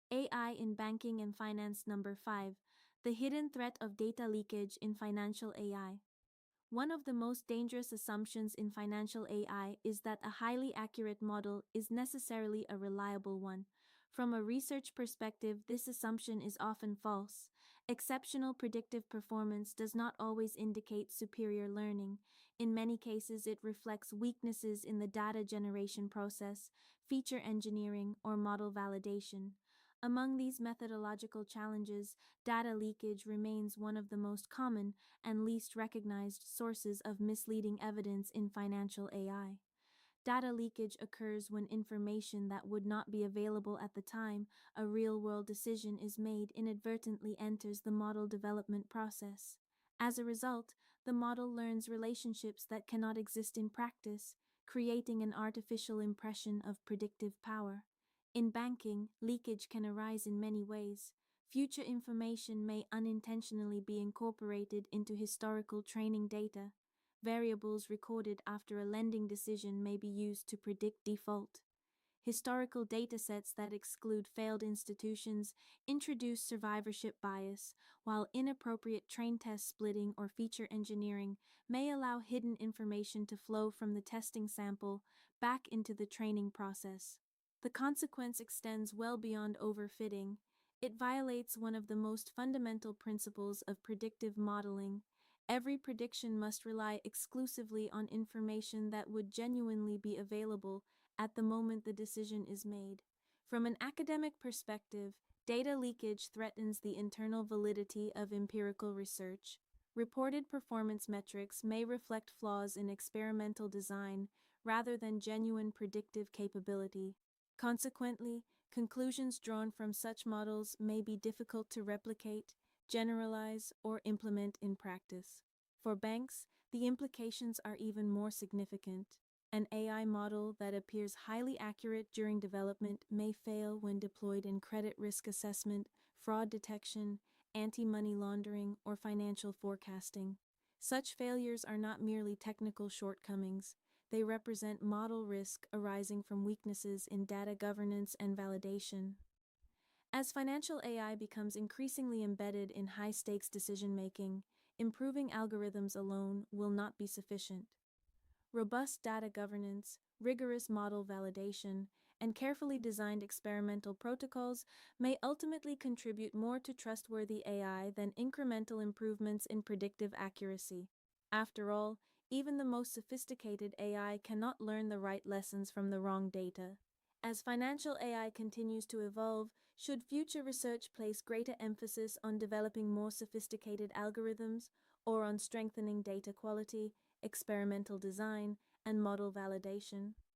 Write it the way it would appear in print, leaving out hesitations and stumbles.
AI in Banking and Finance. Number 5. The hidden threat of data leakage in financial AI. One of the most dangerous assumptions in financial AI is that a highly accurate model is necessarily a reliable one. From a research perspective, this assumption is often false. Exceptional predictive performance does not always indicate superior learning. In many cases, it reflects weaknesses in the data generation process, feature engineering, or model validation. Among these methodological challenges, data leakage remains one of the most common and least recognized sources of misleading evidence in financial AI. Data leakage occurs when information that would not be available at the time a real-world decision is made inadvertently enters the model development process. As a result, the model learns relationships that cannot exist in practice, creating an artificial impression of predictive power. In banking, leakage can arise in many ways. Future information may unintentionally be incorporated into historical training data. Variables recorded after a lending decision may be used to predict default. Historical datasets that exclude failed institutions introduce survivorship bias, while inappropriate train test splitting or feature engineering may allow hidden information to flow from the testing sample back into the training process. The consequence extends well beyond overfitting. It violates one of the most fundamental principles of predictive modeling. Every prediction must rely exclusively on information that would genuinely be available at the moment the decision is made. From an academic perspective, data leakage threatens the internal validity of empirical research. Reported performance metrics may reflect flaws in experimental design rather than genuine predictive capability. Consequently, conclusions drawn from such models may be difficult to replicate, generalize, or implement in practice. For banks, the implications are even more significant. An AI model that appears highly accurate during development may fail when deployed in credit risk assessment, fraud detection, anti-money laundering, or financial forecasting. Such failures are not merely technical shortcomings. They represent model risk arising from weaknesses in data governance and validation. As financial AI becomes increasingly embedded in high-stakes decision-making, improving algorithms alone will not be sufficient. Robust data governance, rigorous model validation, and carefully designed experimental protocols may ultimately contribute more to trustworthy AI than incremental improvements in predictive accuracy. After all, even the most sophisticated AI cannot learn the right lessons from the wrong data. As financial AI continues to evolve, should future research place greater emphasis on developing more sophisticated algorithms or on strengthening data quality, experimental design, and model validation?